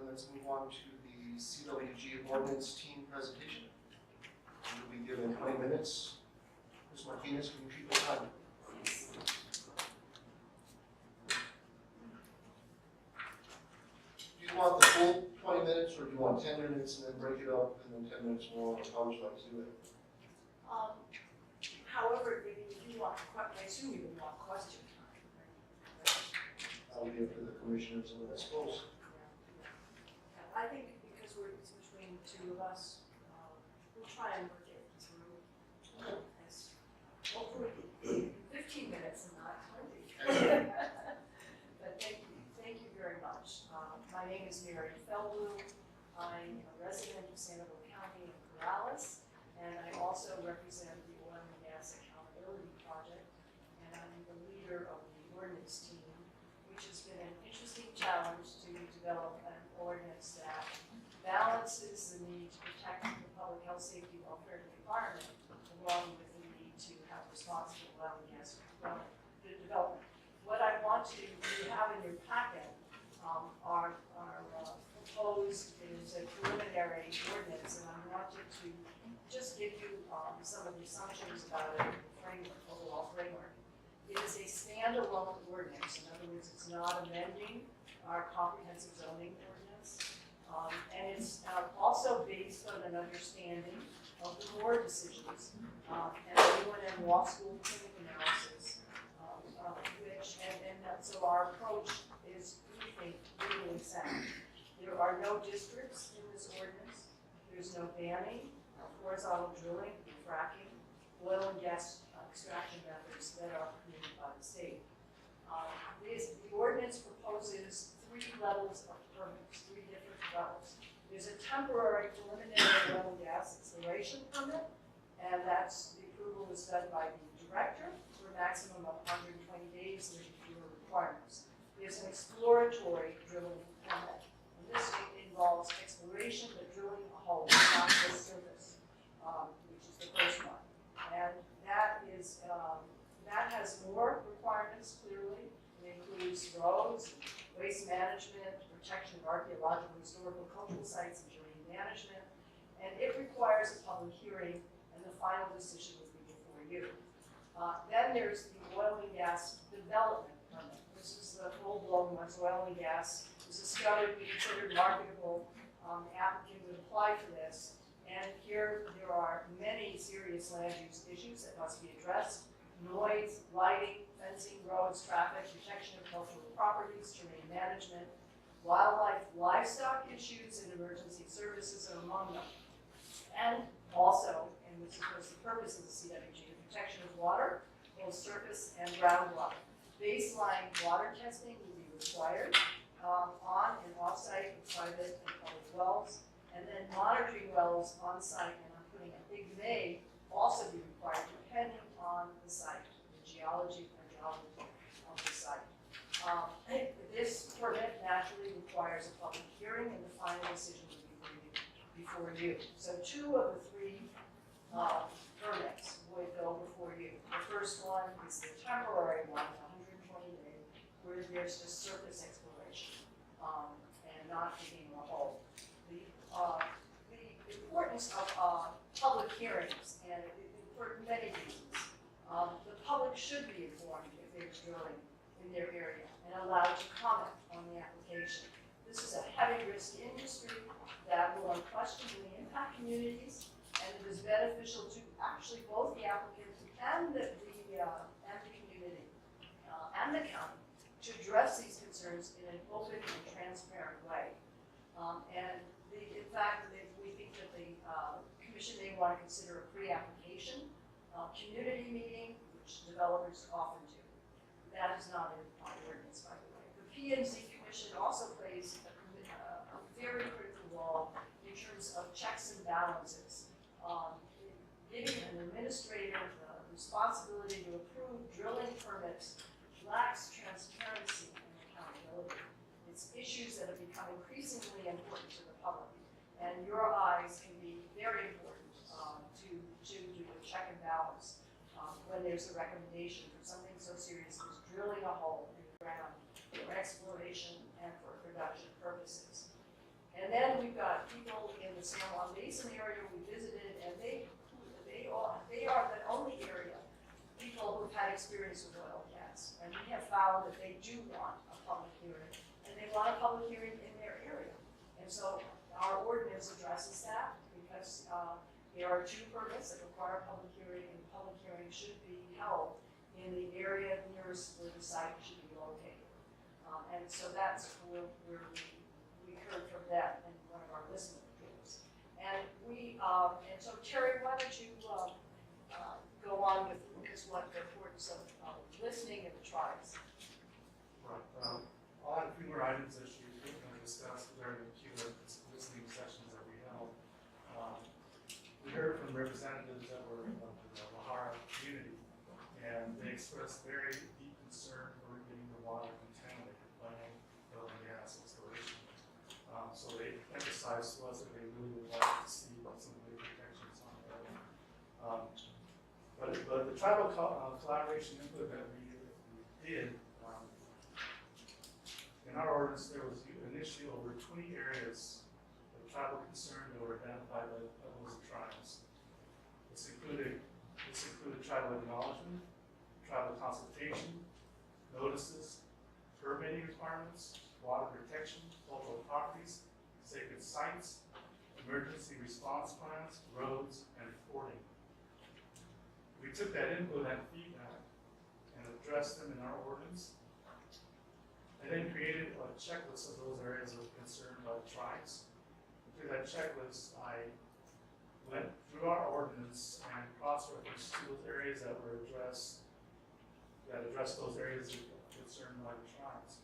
let's move on to the CWG Ordinance Team Presentation. We'll be given 20 minutes. Ms. Martinez, can you keep the time? Do you want the full 20 minutes, or do you want 10 minutes and then break it up and then 10 minutes more, or how would you like to do it? However, if you want, I assume you would want question time, right? That would be up to the commissioners, I suppose. Yeah. I think because it's between the two of us, we'll try and work it through as hopefully 15 minutes and not 20. But thank you very much. My name is Mary Feldblum. I'm a resident of Sandoval County in Corrales, and I also represent the Oil and Gas Accountability Project, and I'm the leader of the ordinance team, which has been an interesting challenge to develop an ordinance that balances the need to protect the public health, safety, welfare, and the environment, along with the need to have responsible oil and gas development. What I want to have in your packet are proposed is a preliminary ordinance, and I wanted to just give you some of the assumptions about it, the framework, overall framework. It is a standalone ordinance. In other words, it's not amending our comprehensive zoning ordinance. And it's also based on an understanding of the ORD decisions and the UNM Law School clinic analysis, so our approach is, we think, legally sound. There are no districts in this ordinance. There's no banning of horizontal drilling, fracking, oil and gas extraction methods that are permitted by the state. The ordinance proposes 3 levels of permits, 3 different levels. There's a temporary preliminary oil and gas exploration permit, and that's the approval is done by the director for a maximum of 120 days with fewer requirements. There's an exploratory drilling permit, and this involves exploration but drilling a hole, not the surface, which is the first one. And that has more requirements, clearly. It includes roads, waste management, protection of archaeological, historical, cultural sites, and terrain management. And it requires a public hearing, and the final decision will be before you. Then there's the oil and gas development permit. This is the full-blown once oil and gas is discovered and considered marketable. The applicant would apply for this. And here there are many serious land use issues that must be addressed: noise, lighting, fencing, roads, traffic, protection of cultural properties, terrain management, wildlife, livestock issues, and emergency services are among them. And also, and which is of course the purpose of the CWG, the protection of water, both surface and groundwater. Baseline water testing will be required on and off-site with private and public wells. And then monitoring wells on site, and I'm putting a big may, also be required depending on the site, the geology and geology of the site. This permit naturally requires a public hearing, and the final decision will be before you. So 2 of the 3 permits would go before you. The first one is the temporary one, 120 days, where there's just surface exploration and not digging a hole. The importance of public hearings, and for many reasons. The public should be informed if there's drilling in their area and allowed to comment on the application. This is a heavy risk industry that will unquestionably impact communities, and it is beneficial to actually both the applicant and the community and the county to address these concerns in an open and transparent way. In fact, we think that the commission may want to consider a pre-application community meeting, which developers often do. That is not in our ordinance, by the way. The P&Z Commission also plays a very critical role in terms of checks and balances, giving an administrator the responsibility to approve drilling permits lacks transparency and accountability. It's issues that have become increasingly important to the public, and your eyes can be very important to do a check and balance when there's a recommendation for something so serious as drilling a hole in the ground for exploration and for production purposes. And then we've got people in the San Juan Basin area we visited, and they are the only area, people who've had experience with oil and gas. And we have found that they do want a public hearing, and they want a public hearing in their area. And so our ordinance addresses that, because there are 2 permits that require a public hearing, and the public hearing should be held in the area nearest where the site should be located. And so that's where we heard from them in one of our listening groups. And and so Terry, why don't you go on with what the importance of listening and the tribes. Right. I'll add a few more items that you discussed during the few listening sessions that we held. We heard from representatives that were of the Lahara community, and they expressed very deep concern for getting the water contaminated by oil and gas exploration. So they emphasized to us that they really would like to see some of the protections on that. But the tribal collaboration input that we did, in our ordinance, there was initially over 20 areas of tribal concern that were identified by those tribes. This included tribal acknowledgement, tribal consultation, notices, permitting requirements, water protection, cultural properties, sacred sites, emergency response plans, roads, and reporting. We took that input and feedback and addressed them in our ordinance, and then created a checklist of those areas of concern by the tribes. Through that checklist, I went through our ordinance and cross-referenced to those areas that were addressed, that addressed those areas of concern by the tribes.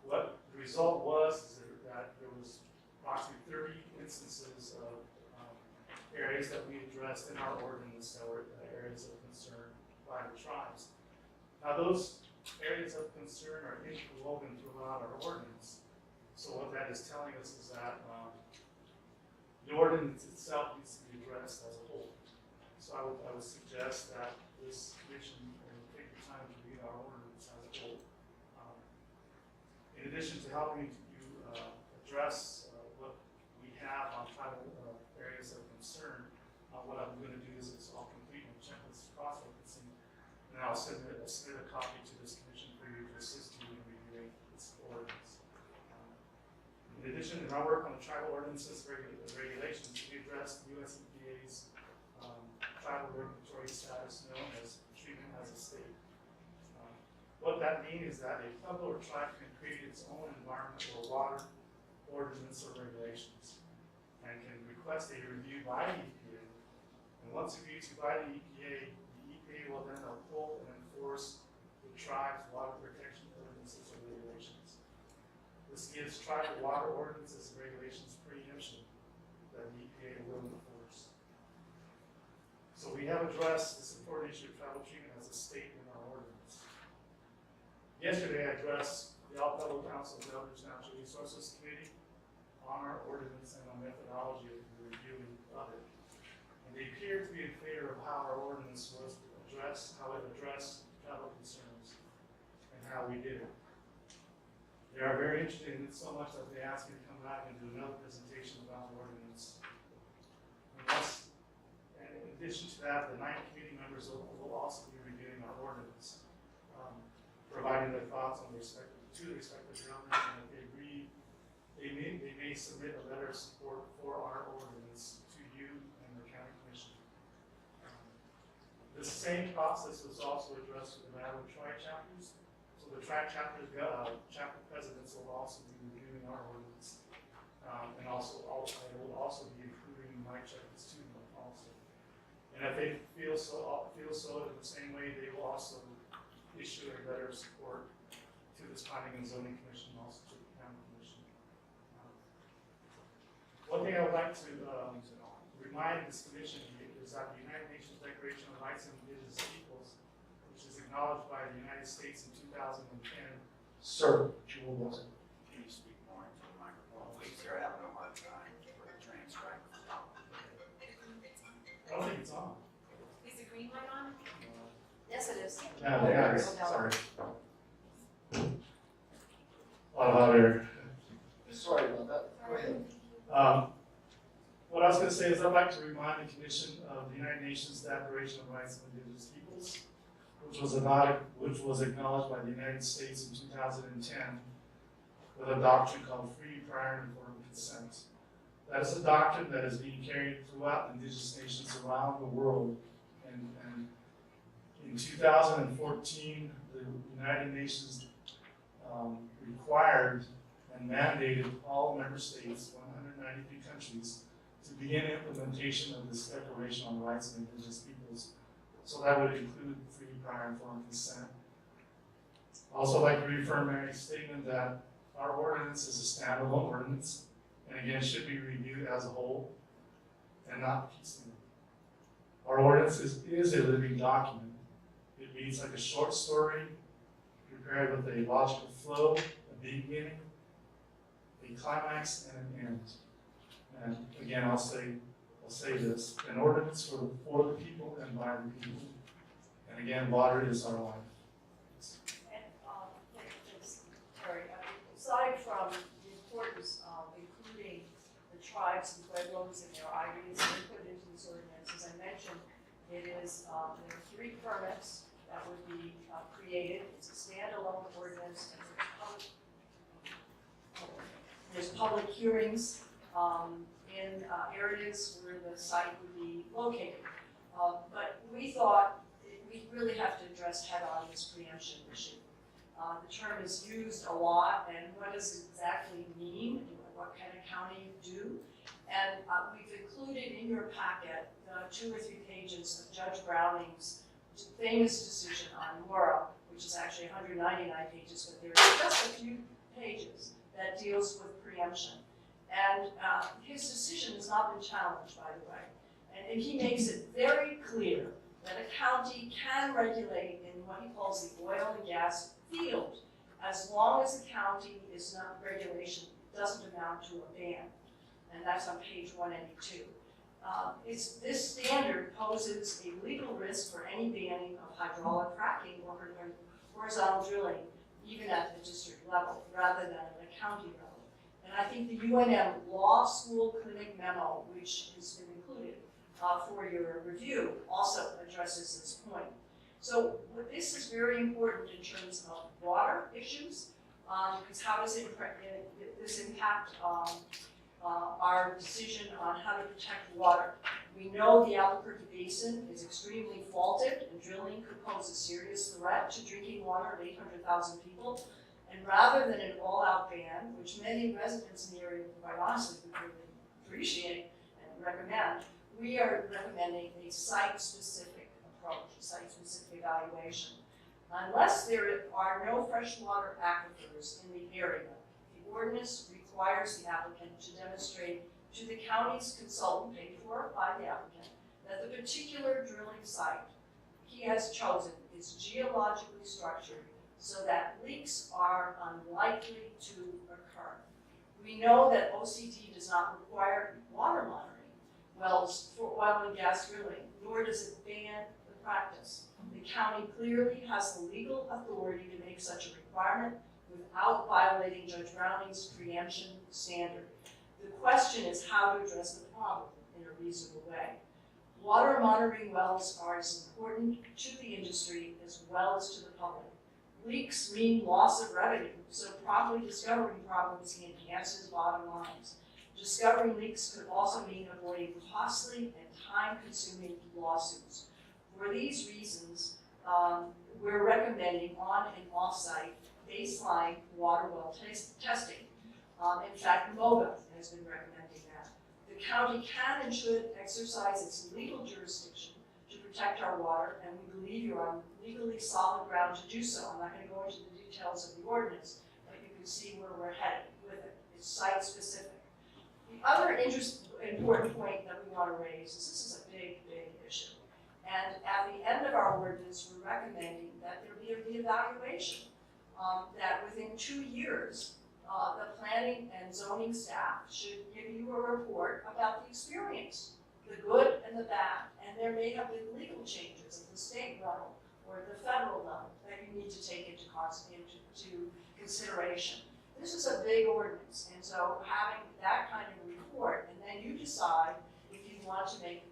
What the result was is that there was approximately 30 instances of areas that we addressed in our ordinance that were areas of concern by the tribes. Now those areas of concern are interwoven throughout our ordinance. So what that is telling us is that the ordinance itself needs to be addressed as a whole. So I would suggest that this commission take the time to read our ordinance as a whole. In addition to helping you address what we have on tribal areas of concern, what I'm going to do is I'll complete my checklist cross-referencing, and I'll submit a copy to this commission for you to assist you in reviewing this ordinance. In addition, in our work on the tribal ordinances regulations, we addressed US EPA's tribal regulatory status known as treatment as a state. What that means is that a pueblo or tribe can create its own environmental water ordinance or regulations and can request a review by the EPA. And once agreed to by the EPA will then uphold and enforce the tribe's water protection ordinances or regulations. This gives tribal water ordinances and regulations preemption that the EPA will enforce. So we have addressed this important issue of tribal treatment as a state in our ordinance. Yesterday I addressed the El Pueblo Council of Elders Natural Resources Committee on our ordinance and on methodology of the reviewing of it. And they appeared to be in favor of how our ordinance was addressed, how it addressed tribal concerns, and how we did it. They are very interested in it so much that they asked me to come back and do another presentation about the ordinance. And in addition to that, the 9 committee members will also be reviewing our ordinance, providing their thoughts on the respective governors, and if they agree, they may submit a letter of support for our ordinance to you and the county commission. The same process was also addressed with the Madam Tri chapters. So the Tri chapter presidents will also be reviewing our ordinance, and also I will also be including my checklist to them also. And if they feel so in the same way, they will also issue a letter of support to this Planning and Zoning Commission, also to the County Commission. One thing I would like to remind this commission is that the United Nations Declaration on Rights of Indigenous Peoples, which is acknowledged by the United States in 2010. Sir, you will listen. Can you speak more into the microphone, please? They're having a hard time for the transcribe. I don't think it's on. Is the green light on? Yes, it is. No, there it is. Sorry. What about her? Sorry about that. Go ahead. What I was going to say is I'd like to remind the Commission of the United Nations Declaration of Rights of Indigenous Peoples, which was acknowledged by the United States in 2010 with a doctrine called free, prior, and informed consent. That is a doctrine that is being carried throughout indigenous nations around the world. And in 2014, the United Nations required and mandated all member states, 193 countries, to begin implementation of this Declaration on the Rights of Indigenous Peoples. So that would include free, prior, informed consent. Also, I'd like to reaffirm Mary's statement that our ordinance is a standalone ordinance, and again, should be reviewed as a whole and not piecemeal. Our ordinance is a living document. It reads like a short story, prepared with a logical flow, a beginning, a climax, and an end. And again, I'll say this: an ordinance for the people and by the people. And again, water is our life. And, Terry, aside from the importance of including the tribes and pueblos and their IDs input into this ordinance, as I mentioned, it is, there are 3 permits that would be created. It's a standalone ordinance, and there's public hearings in areas where the site would be located. But we thought we really have to address head-on this preemption issue. The term is used a lot, and what does it exactly mean? What can a county do? And we've included in your packet 2 or 3 pages of Judge Browning's famous decision on Mora, which is actually 199 pages, but there are just a few pages that deals with preemption. And his decision has not been challenged, by the way. And he makes it very clear that a county can regulate in what he calls the oil and gas field, as long as the county is not regulation doesn't amount to a ban. And that's on page 182. This standard poses a legal risk for any banning of hydraulic fracking or horizontal drilling, even at the district level, rather than at the county level. And I think the UNM Law School Clinic memo, which has been included for your review, also addresses this point. So this is very important in terms of water issues, because how does this impact our decision on how to protect water? We know the Albuquerque Basin is extremely faulted, and drilling could pose a serious threat to drinking water of 800,000 people. And rather than an all-out ban, which many residents in the area, quite honestly, would really appreciate and recommend, we are recommending a site-specific approach, a site-specific evaluation. Unless there are no freshwater aquifers in the area, the ordinance requires the applicant to demonstrate to the county's consultant, paid for by the applicant, that the particular drilling site he has chosen is geologically structured so that leaks are unlikely to occur. We know that OCD does not require water monitoring wells for oil and gas drilling, nor does it ban the practice. The county clearly has the legal authority to make such a requirement without violating Judge Browning's preemption standard. The question is how to address the problem in a reasonable way. Water monitoring wells are as important to the industry as well as to the public. Leaks mean loss of revenue, so promptly discovering problems enhances bottom lines. Discovering leaks could also mean avoiding costly and time-consuming lawsuits. For these reasons, we're recommending on and off-site baseline water well testing. In fact, MOGA has been recommending that. The county can and should exercise its legal jurisdiction to protect our water, and we believe you're on legally solid ground to do so. I'm not going to go into the details of the ordinance, but you can see where we're headed with it. It's site-specific. The other important point that we want to raise is this is a big, big issue. And at the end of our ordinance, we're recommending that there be a reevaluation, that within 2 years, the planning and zoning staff should give you a report about the experience, the good and the bad, and there may have been legal changes at the state level or at the federal level that you need to take into consideration. This is a big ordinance, and so having that kind of report, and then you decide if you want to make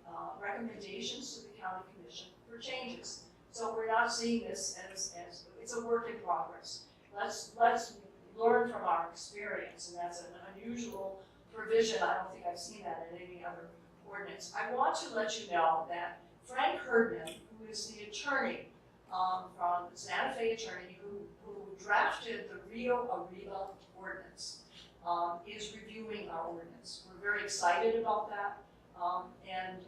recommendations to the county commission for changes. So we're not seeing this as it's a work in progress. Let's learn from our experience, and that's an unusual provision. I don't think I've seen that in any other ordinance. I want to let you know that Frank Herdman, who is the attorney from the Santa Fe attorney who drafted the Rio Arriba ordinance, is reviewing our ordinance. We're very excited about that, and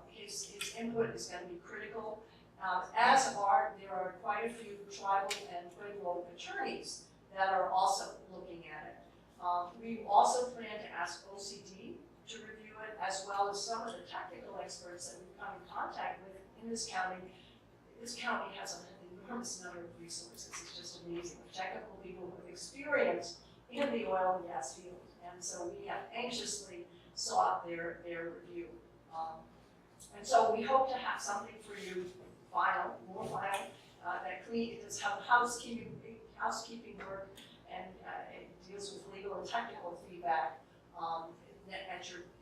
his input is going to be critical. There are quite a few tribal and Pueblo attorneys that are also looking at it. We also plan to ask OCD to review it, as well as some of the technical experts that we've come in contact with in this county. This county has an enormous number of resources. It's just amazing. Technical people with experience in the oil and gas field. And so we have anxiously sought their review. And so we hope to have something for you more final, that does have housekeeping work and it deals with legal and technical feedback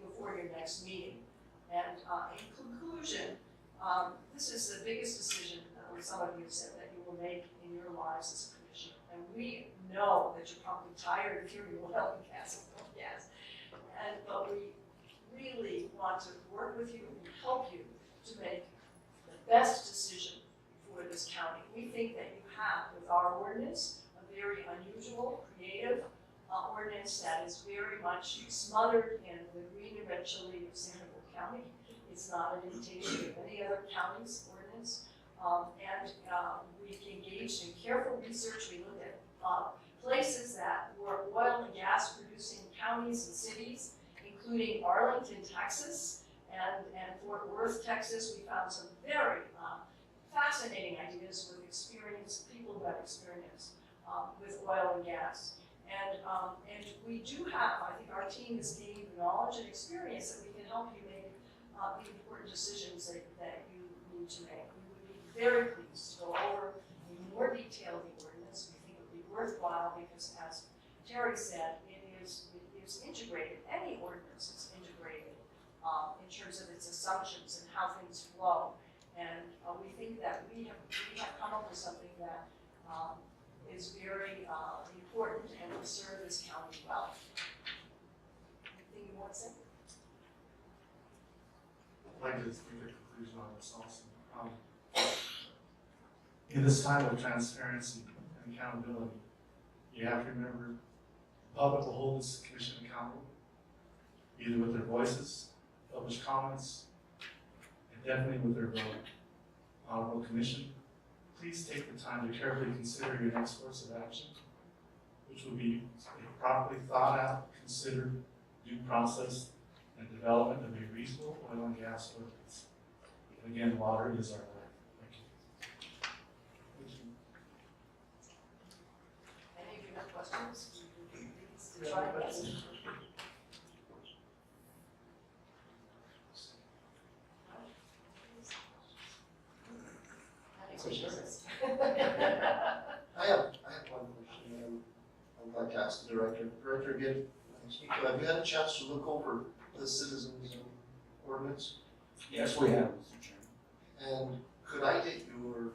before your next meeting. And in conclusion, this is the biggest decision some of you said that you will make in your lives as a commissioner. And we know that you're probably tired of hearing oil and gas, but we really want to work with you and help you to make the best decision for this county. We think that you have, with our ordinance, a very unusual, creative ordinance that is very much smothered in the green and red chili of Sandoval County. It's not an imitation of any other county's ordinance. We engaged in careful research. We looked at places that were oil and gas producing counties and cities, including Arlington, Texas, and Fort Worth, Texas. We found some very fascinating ideas with people who have experience with oil and gas. And we do have, I think our team has gained the knowledge and experience that we can help you make the important decisions that you need to make. We would be very pleased to go over in more detail the ordinance. We think it would be worthwhile because, as Terry said, it is integrated. Any ordinance is integrated in terms of its assumptions and how things flow. And we think that we have come up with something that is very important and will serve this county well. Anything you want to say? I'd like to give a conclusion on this also. In this time of transparency and accountability, you have to remember the public will hold this commission accountable, either with their voices, published comments, and definitely with their vote. Honorable Commission, please take the time to carefully consider your next course of action, which will be a properly thought out, considered, due process, and development of a reasonable oil and gas ordinance. And again, water is our life. Thank you. Any of you have questions? Please try and answer. I have one question. I'd like to ask the director. Director, again, have you had a chance to look over the citizens ordinance? Yes, we have, Mr. Chairman. And could I get your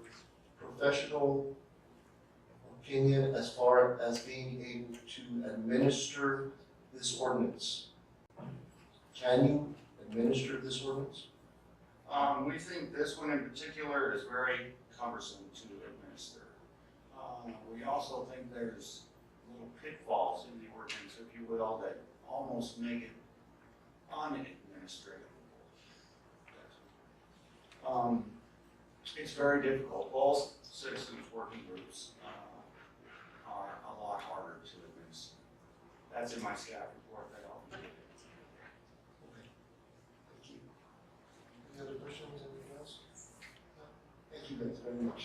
professional opinion as far as being able to administer this ordinance? Can you administer this ordinance? We think this one in particular is very cumbersome to administer. We also think there's little pitfalls in the ordinance, if you will, that almost make it unadministratable. It's very difficult. Both citizens working groups are a lot harder to administer. That's in my staff report that I'll be giving. Okay. Thank you. Any other questions, anything else? No? Thank you guys very much.